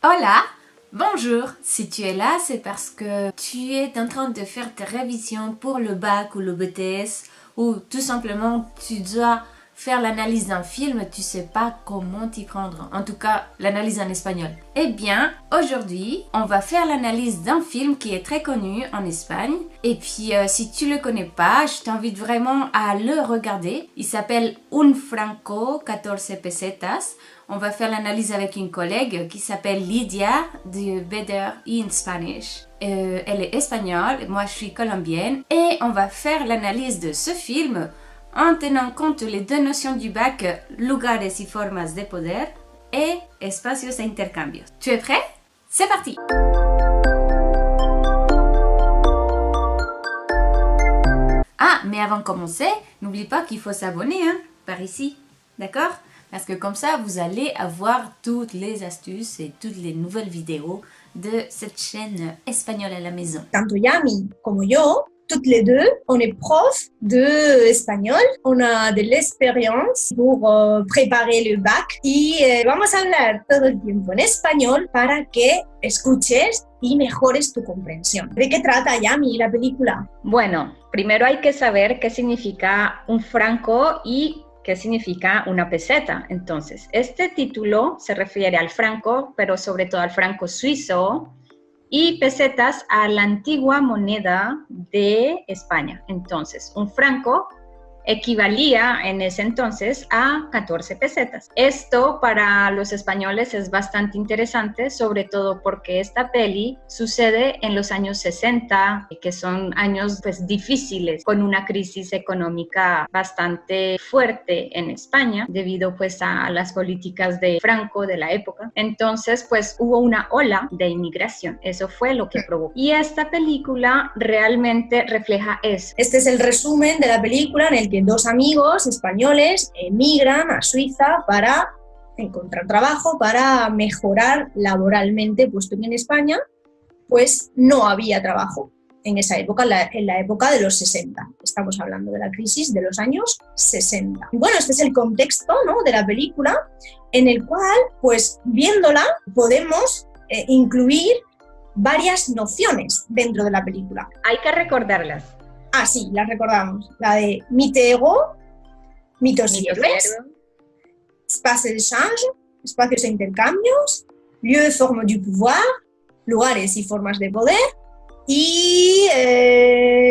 Hola, bonjour. Si tu es là, c'est parce que tu es en train de faire tes révisions pour le bac ou le BTS ou tout simplement tu dois faire l'analyse d'un film, tu sais pas comment t'y prendre. En tout cas, l'analyse en espagnol. Eh bien, aujourd'hui, on va faire l'analyse d'un film qui est très connu en Espagne. Et puis, si tu le connais pas, je t'invite vraiment à le regarder. Il s'appelle Un Franco, 14 pesetas. On va faire l'analyse avec une collègue qui s'appelle Lydia de Better in Spanish. Elle est espagnole, moi je suis colombienne. Et on va faire l'analyse de ce film en tenant compte les deux notions du bac, lugares y formas de poder et espacios e intercambios. Tu es prêt? C'est parti! Ah, mais avant de commencer, n'oublie pas qu'il faut s'abonner, par ici, d'accord? Parce que comme ça, vous allez avoir toutes les astuces et toutes les nouvelles vidéos de cette chaîne espagnole à la maison. Tanto Yami como yo, toutes les deux, on est prof d'espagnol, on a de l'expérience pour préparer le bac y vamos a hablar todo el tiempo en español para que escuches y mejores tu comprensión. ¿De qué trata, Yami, la película? Bueno, primero hay que saber qué significa un franco y qué significa una peseta. Entonces, este título se refiere al franco, pero sobre todo al franco suizo, y pesetas a la antigua moneda de España. Entonces, un franco equivalía en ese entonces a 14 pesetas. Esto para los españoles es bastante interesante, sobre todo porque esta peli sucede en los años 60, que son años pues difíciles, con una crisis económica bastante fuerte en España, debido pues a las políticas de Franco de la época. Entonces pues hubo una ola de inmigración, eso fue lo que provocó. Y esta película realmente refleja eso. Este es el resumen de la película en el que dos amigos españoles emigran a Suiza para encontrar trabajo, para mejorar laboralmente, puesto que en España pues no había trabajo en esa época, en la época de los 60. Estamos hablando de la crisis de los años 60. Bueno, este es el contexto, ¿no?, de la película, en el cual, pues viéndola, podemos incluir varias nociones dentro de la película. Hay que recordarlas. Ah, sí, las recordamos. La de mite ego, mitos y héroes, espace d'échange, espacios e intercambios, lieu et forme du pouvoir, lugares y formas de poder, y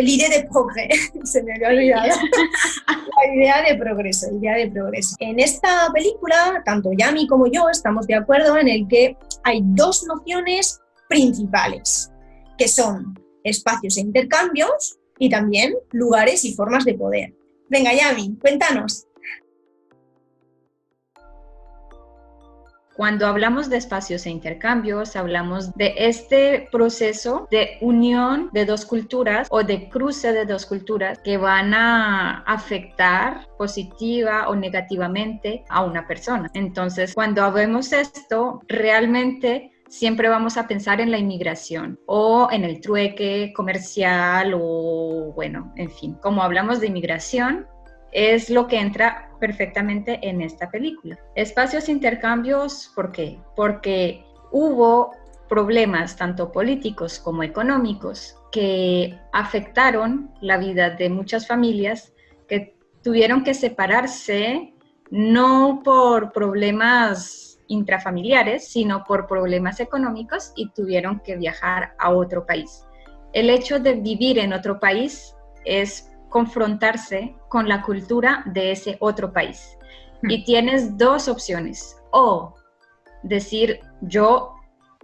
l'idée de progrès, se me había olvidado, la idea de progreso, idea de progreso. En esta película, tanto Yami como yo estamos de acuerdo en el que hay dos nociones principales, que son espacios e intercambios, y también lugares y formas de poder. Venga, Yami, cuéntanos. Cuando hablamos de espacios e intercambios, hablamos de este proceso de unión de dos culturas o de cruce de dos culturas que van a afectar positiva o negativamente a una persona. Entonces, cuando vemos esto, realmente siempre vamos a pensar en la inmigración o en el trueque comercial o, bueno, en fin, como hablamos de inmigración, es lo que entra perfectamente en esta película. Espacios intercambios, ¿por qué? Porque hubo problemas tanto políticos como económicos que afectaron la vida de muchas familias que tuvieron que separarse no por problemas intrafamiliares, sino por problemas económicos y tuvieron que viajar a otro país. El hecho de vivir en otro país es confrontarse con la cultura de ese otro país. Y tienes dos opciones, o decir yo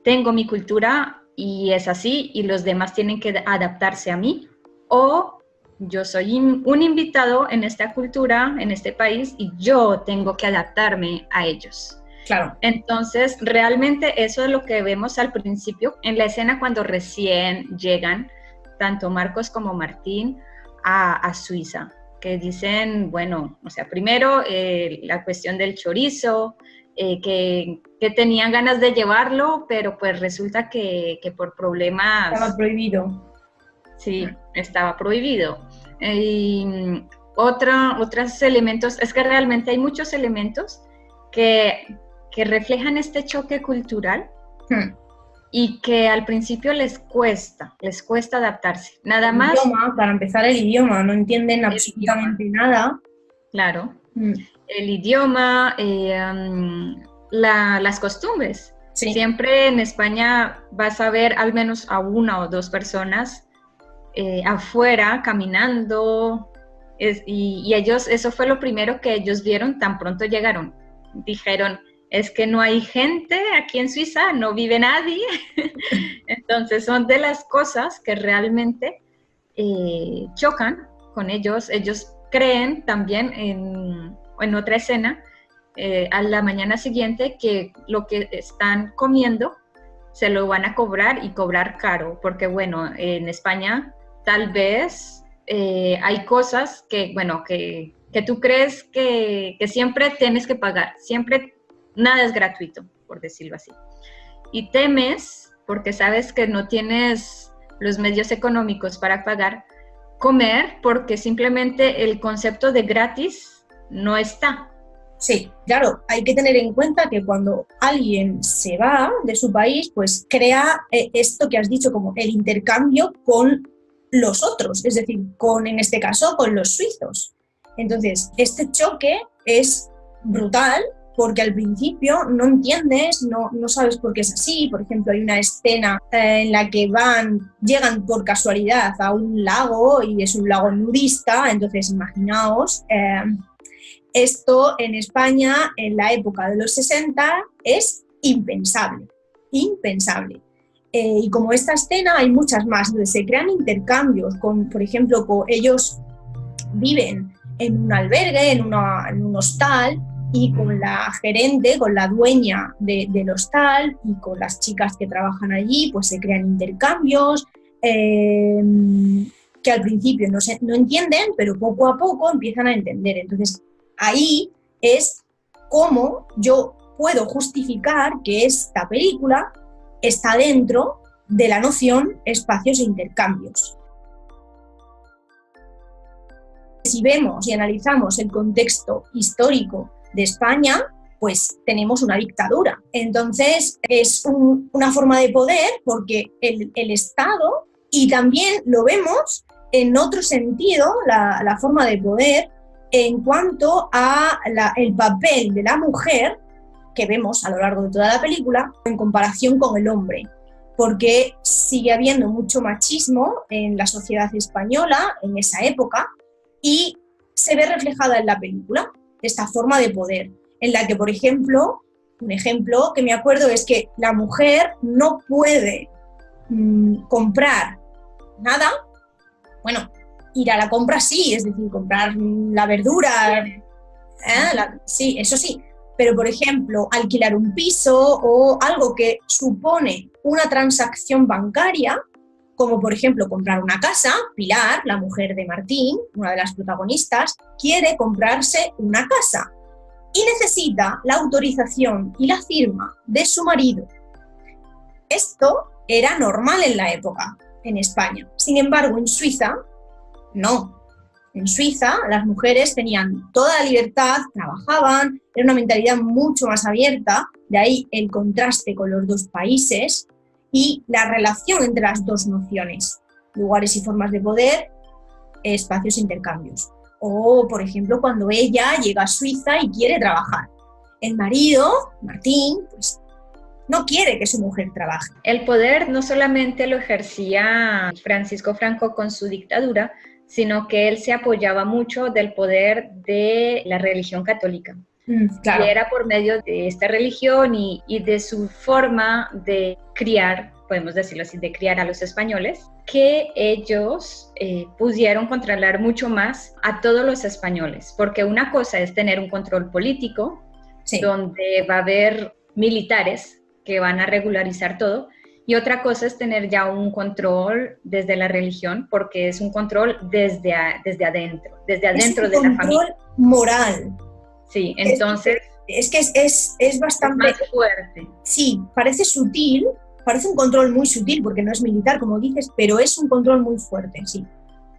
tengo mi cultura y es así y los demás tienen que adaptarse a mí, o yo soy un invitado en esta cultura, en este país y yo tengo que adaptarme a ellos. Claro. Entonces, realmente eso es lo que vemos al principio, en la escena cuando recién llegan tanto Marcos como Martín a Suiza, que dicen, bueno, o sea, primero la cuestión del chorizo, que tenían ganas de llevarlo, pero pues resulta que por problemas... Estaba prohibido. Sí, estaba prohibido. Otros elementos, es que realmente hay muchos elementos que reflejan este choque cultural Hmm. y que al principio les cuesta adaptarse. Nada El más idioma, para empezar el idioma, no entienden el absolutamente idioma, nada. claro. Hmm. El idioma, las costumbres. Sí, Siempre en España vas a ver al menos a una o dos personas afuera caminando y ellos, eso fue lo primero que ellos vieron tan pronto llegaron. Dijeron, es que no hay gente aquí en Suiza, no vive nadie. Entonces son de las cosas que realmente chocan con ellos. Ellos creen también en otra escena a la mañana siguiente que lo que están comiendo se lo van a cobrar y cobrar caro, porque bueno, en España tal vez hay cosas que, bueno, que tú crees que siempre tienes que pagar, siempre nada es gratuito, por decirlo así. Y temes, porque sabes que no tienes los medios económicos para pagar, comer porque simplemente el concepto de gratis no está. sí, claro, hay que tener en cuenta que cuando alguien se va de su país, pues crea esto que has dicho como el intercambio con los otros, es decir, en este caso, con los suizos. Entonces, este choque es brutal porque al principio no entiendes, no sabes por qué es así. Por ejemplo, hay una escena en la que llegan por casualidad a un lago y es un lago nudista, entonces imaginaos, esto en España en la época de los 60 es impensable, impensable. Y como esta escena hay muchas más, donde se crean intercambios, por ejemplo, ellos viven en un albergue, en un hostal, y con la gerente, con la dueña del hostal y con las chicas que trabajan allí, pues se crean intercambios que al principio no entienden, pero poco a poco empiezan a entender. Entonces, ahí es cómo yo puedo justificar que esta película está dentro de la noción espacios e intercambios. Si vemos y analizamos el contexto histórico de España, pues tenemos una dictadura. Entonces es una forma de poder porque el Estado, y también lo vemos en otro sentido, la forma de poder en cuanto a el papel de la mujer que vemos a lo largo de toda la película en comparación con el hombre, porque sigue habiendo mucho machismo en la sociedad española en esa época y se ve reflejada en la película esta forma de poder, en la que, por ejemplo, un ejemplo que me acuerdo es que la mujer no puede comprar nada, bueno, ir a la compra sí, es decir, comprar la verdura, sí, eso sí, pero por ejemplo, alquilar un piso o algo que supone una transacción bancaria, como por ejemplo comprar una casa, Pilar, la mujer de Martín, una de las protagonistas, quiere comprarse una casa y necesita la autorización y la firma de su marido. Esto era normal en la época, en España. Sin embargo, en Suiza, no. En Suiza, las mujeres tenían toda la libertad, trabajaban, era una mentalidad mucho más abierta, de ahí el contraste con los dos países y la relación entre las dos nociones, lugares y formas de poder, espacios e intercambios. O, por ejemplo, cuando ella llega a Suiza y quiere trabajar. El marido, Martín, pues no quiere que su mujer trabaje. El poder no solamente lo ejercía Francisco Franco con su dictadura, sino que él se apoyaba mucho del poder de la religión católica. Claro. Y era por medio de esta religión y de su forma de criar, podemos decirlo así, de criar a los españoles, que ellos pudieron controlar mucho más a todos los españoles. Porque una cosa es tener un control político, sí, donde va a haber militares que van a regularizar todo, y otra cosa es tener ya un control desde la religión, porque es un control desde adentro de la familia. Es un control moral. Sí, entonces... Es que es bastante... Es más fuerte. Sí, parece sutil, parece un control muy sutil, porque no es militar, como dices, pero es un control muy fuerte, sí.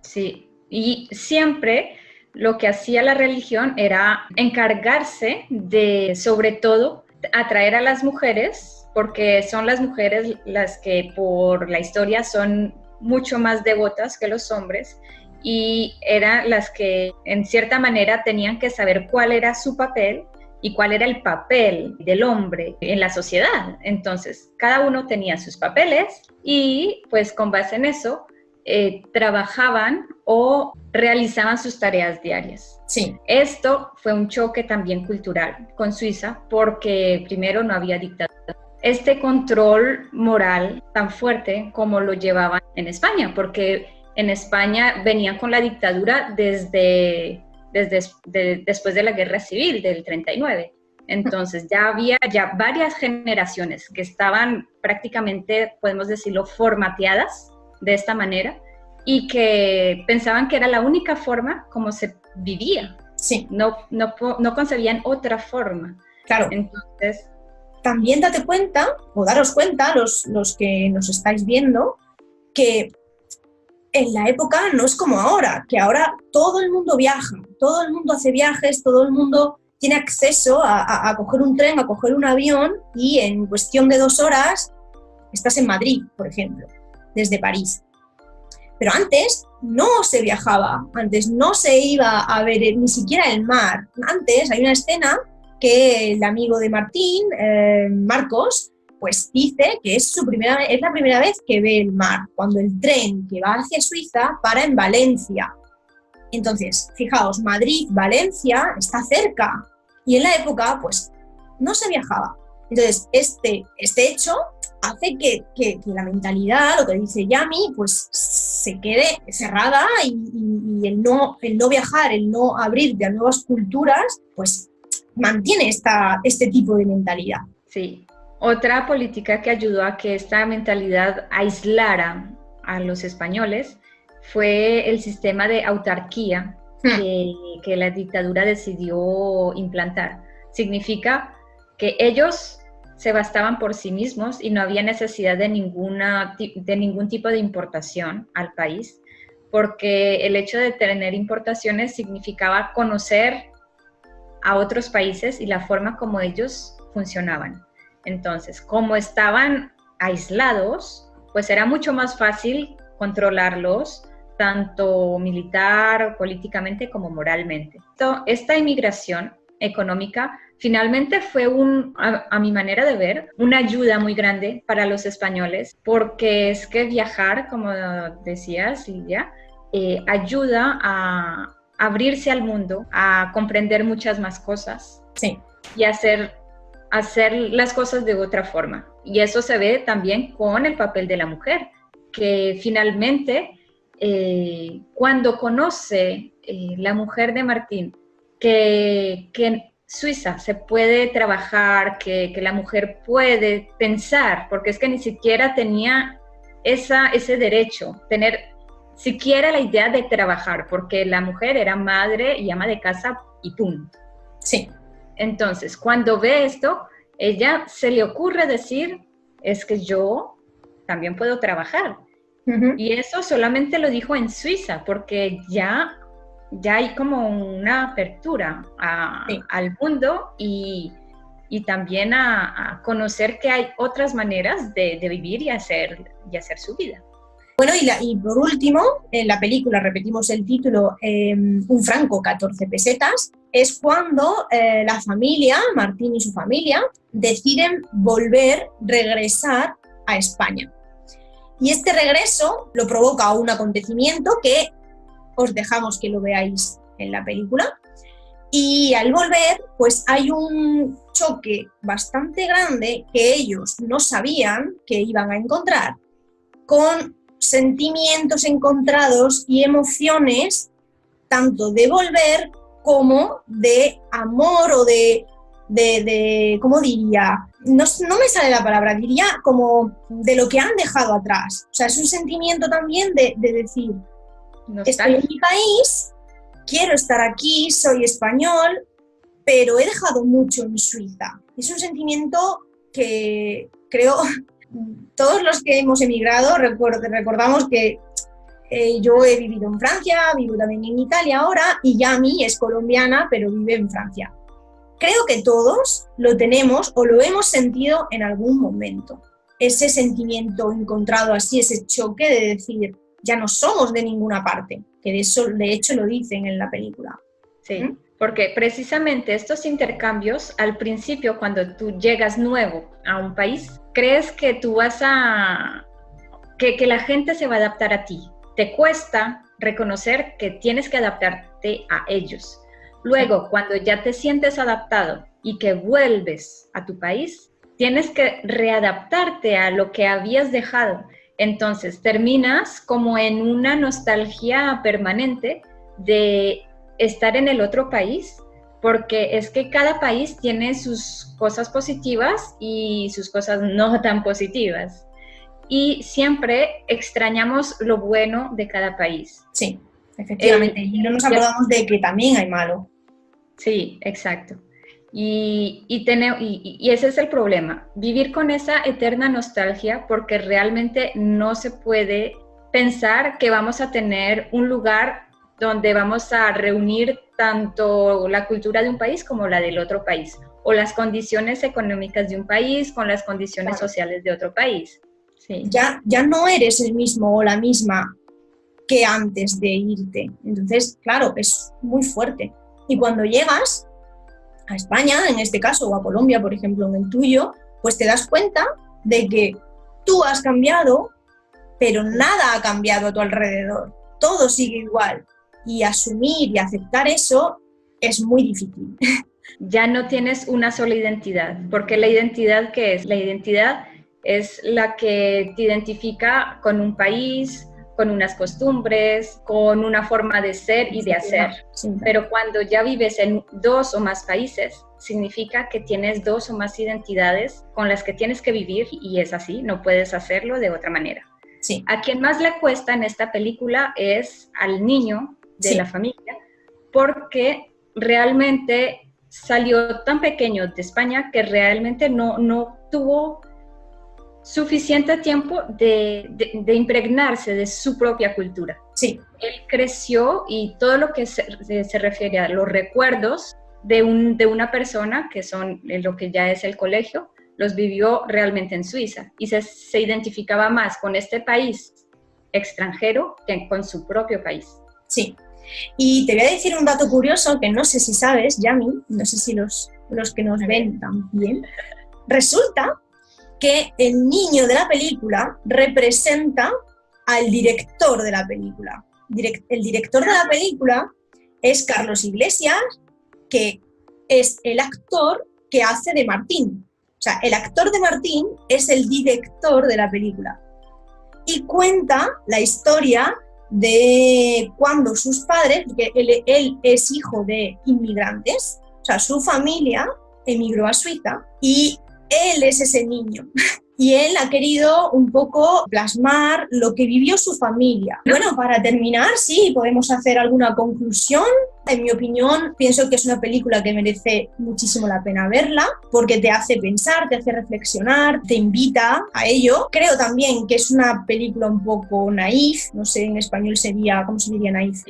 Sí, y siempre lo que hacía la religión era encargarse de, sobre todo, atraer a las mujeres porque son las mujeres las que por la historia son mucho más devotas que los hombres y eran las que en cierta manera tenían que saber cuál era su papel y cuál era el papel del hombre en la sociedad. Entonces, cada uno tenía sus papeles y pues con base en eso trabajaban o realizaban sus tareas diarias. Sí. Esto fue un choque también cultural con Suiza porque primero no había dictadura. Este control moral tan fuerte como lo llevaban en España, porque en España venían con la dictadura después de la Guerra Civil del 39. Entonces ya había varias generaciones que estaban prácticamente, podemos decirlo, formateadas de esta manera y que pensaban que era la única forma como se vivía. Sí. No concebían otra forma. Claro. Entonces, también date cuenta, o daros cuenta, los que nos estáis viendo, que en la época no es como ahora, que ahora todo el mundo viaja, todo el mundo hace viajes, todo el mundo tiene acceso a coger un tren, a coger un avión y en cuestión de 2 horas estás en Madrid, por ejemplo, desde París. Pero antes no se viajaba, antes no se iba a ver ni siquiera el mar. Antes hay una escena que el amigo de Martín, Marcos, pues dice que es la primera vez que ve el mar, cuando el tren que va hacia Suiza para en Valencia. Entonces, fijaos, Madrid-Valencia está cerca y en la época pues no se viajaba. Entonces, este hecho hace que la mentalidad, lo que dice Yami, pues se quede cerrada y el no viajar, el no abrirte a nuevas culturas, pues mantiene este tipo de mentalidad. Sí. Otra política que ayudó a que esta mentalidad aislara a los españoles fue el sistema de autarquía que la dictadura decidió implantar. Significa que ellos se bastaban por sí mismos y no había necesidad de ningún tipo de importación al país, porque el hecho de tener importaciones significaba conocer a otros países y la forma como ellos funcionaban. Entonces, como estaban aislados, pues era mucho más fácil controlarlos, tanto militar, políticamente como moralmente. Esta inmigración económica finalmente fue, a mi manera de ver, una ayuda muy grande para los españoles, porque es que viajar, como decía Silvia, ayuda a abrirse al mundo, a comprender muchas más cosas, sí, y hacer las cosas de otra forma. Y eso se ve también con el papel de la mujer, que finalmente, cuando conoce la mujer de Martín, que en Suiza se puede trabajar, que la mujer puede pensar, porque es que ni siquiera tenía ese derecho, tener siquiera la idea de trabajar, porque la mujer era madre y ama de casa y punto. Sí. Entonces, cuando ve esto, ella se le ocurre decir, es que yo también puedo trabajar. Uh-huh. Y eso solamente lo dijo en Suiza, porque ya hay como una apertura al mundo y también a conocer que hay otras maneras de vivir y hacer su vida. Bueno, y por último, en la película, repetimos el título, Un franco, 14 pesetas, es cuando la familia, Martín y su familia, deciden regresar a España. Y este regreso lo provoca un acontecimiento que os dejamos que lo veáis en la película. Y al volver, pues hay un choque bastante grande que ellos no sabían que iban a encontrar, con sentimientos encontrados y emociones tanto de volver como de amor o de ¿cómo diría? No me sale la palabra, diría como de lo que han dejado atrás. O sea, es un sentimiento también de decir, estoy en mi país, quiero estar aquí, soy español, pero he dejado mucho en Suiza. Es un sentimiento que creo todos los que hemos emigrado recordamos que yo he vivido en Francia, vivo también en Italia ahora, y Yami es colombiana, pero vive en Francia. creo que todos lo tenemos o lo hemos sentido en algún momento. Ese sentimiento encontrado así, ese choque de decir, ya no somos de ninguna parte, que de hecho lo dicen en la película. Sí, porque precisamente estos intercambios, al principio, cuando tú llegas nuevo a un país, crees que tú que la gente se va a adaptar a ti. Te cuesta reconocer que tienes que adaptarte a ellos. Luego, cuando ya te sientes adaptado y que vuelves a tu país, tienes que readaptarte a lo que habías dejado. Entonces, terminas como en una nostalgia permanente de estar en el otro país, porque es que cada país tiene sus cosas positivas y sus cosas no tan positivas. Y siempre extrañamos lo bueno de cada país. Sí, efectivamente. Y no nos acordamos de que también hay malo. Sí, exacto. Y ese es el problema, vivir con esa eterna nostalgia, porque realmente no se puede pensar que vamos a tener un lugar donde vamos a reunir tanto la cultura de un país como la del otro país, o las condiciones económicas de un país con las condiciones sociales de otro país. Sí. Ya no eres el mismo o la misma que antes de irte. Entonces, claro, es muy fuerte. Y cuando llegas a España, en este caso, o a Colombia, por ejemplo, en el tuyo, pues te das cuenta de que tú has cambiado, pero nada ha cambiado a tu alrededor. Todo sigue igual. Y asumir y aceptar eso es muy difícil. Ya no tienes una sola identidad, porque la identidad, ¿qué es? La identidad es la que te identifica con un país, con unas costumbres, con una forma de ser y de hacer. Pero cuando ya vives en 2 o más países, significa que tienes 2 o más identidades con las que tienes que vivir, y es así, no puedes hacerlo de otra manera. Sí. A quien más le cuesta en esta película es al niño de la familia, porque realmente salió tan pequeño de España que realmente no tuvo suficiente tiempo de impregnarse de su propia cultura. Sí. Él creció y todo lo que se refiere a los recuerdos de una persona, que son lo que ya es el colegio, los vivió realmente en Suiza, y se identificaba más con este país extranjero que con su propio país. Sí. Y te voy a decir un dato curioso que no sé si sabes, Yami, no sé si los que nos ven también. Resulta que el niño de la película representa al director de la película. El director de la película es Carlos Iglesias, que es el actor que hace de Martín. O sea, el actor de Martín es el director de la película. Y cuenta la historia de cuando sus padres, porque él es hijo de inmigrantes, o sea, su familia emigró a Suiza y él es ese niño. Y él ha querido un poco plasmar lo que vivió su familia. Bueno, para terminar, sí, podemos hacer alguna conclusión. En mi opinión, pienso que es una película que merece muchísimo la pena verla, porque te hace pensar, te hace reflexionar, te invita a ello. Creo también que es una película un poco naif, no sé, en español sería, ¿cómo se diría naif?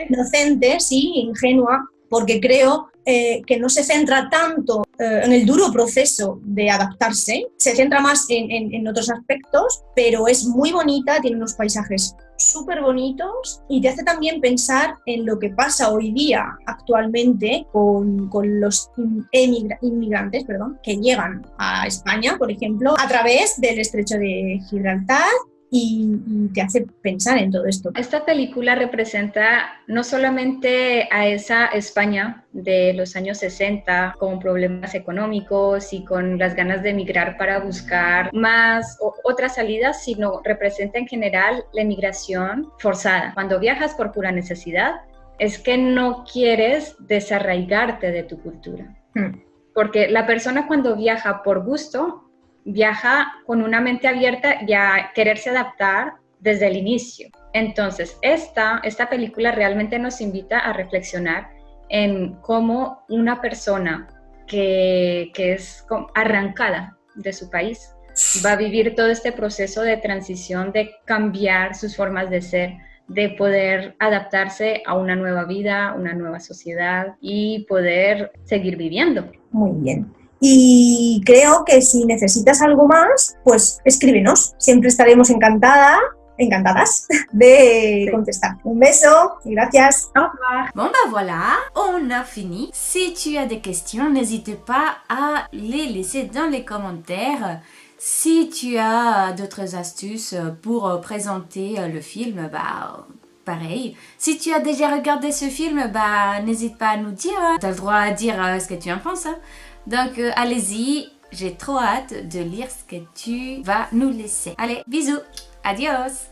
Inocente, sí, ingenua, porque creo que no se centra tanto en el duro proceso de adaptarse, se centra más en otros aspectos, pero es muy bonita, tiene unos paisajes súper bonitos y te hace también pensar en lo que pasa hoy día actualmente con los inmigrantes que llegan a España, por ejemplo, a través del estrecho de Gibraltar. Y te hace pensar en todo esto. Esta película representa no solamente a esa España de los años 60 con problemas económicos y con las ganas de emigrar para buscar más o otras salidas, sino representa en general la emigración forzada. Cuando viajas por pura necesidad, es que no quieres desarraigarte de tu cultura. Porque la persona cuando viaja por gusto, viaja con una mente abierta y a quererse adaptar desde el inicio. Entonces, esta película realmente nos invita a reflexionar en cómo una persona que es arrancada de su país va a vivir todo este proceso de transición, de cambiar sus formas de ser, de poder adaptarse a una nueva vida, una nueva sociedad y poder seguir viviendo. Muy bien. Y creo que si necesitas algo más, pues escríbenos. Siempre estaremos encantadas de contestar. Un beso y gracias. Au revoir. Bon bah voilà, on a fini. Si tu as des questions, n'hésite pas à les laisser dans les commentaires. Si tu as d'autres astuces pour présenter le film, bah pareil. Si tu as déjà regardé ce film, bah n'hésite pas à nous dire. Tu as le droit à dire ce que tu en penses. Donc allez-y, j'ai trop hâte de lire ce que tu vas nous laisser. Allez, bisous, adios.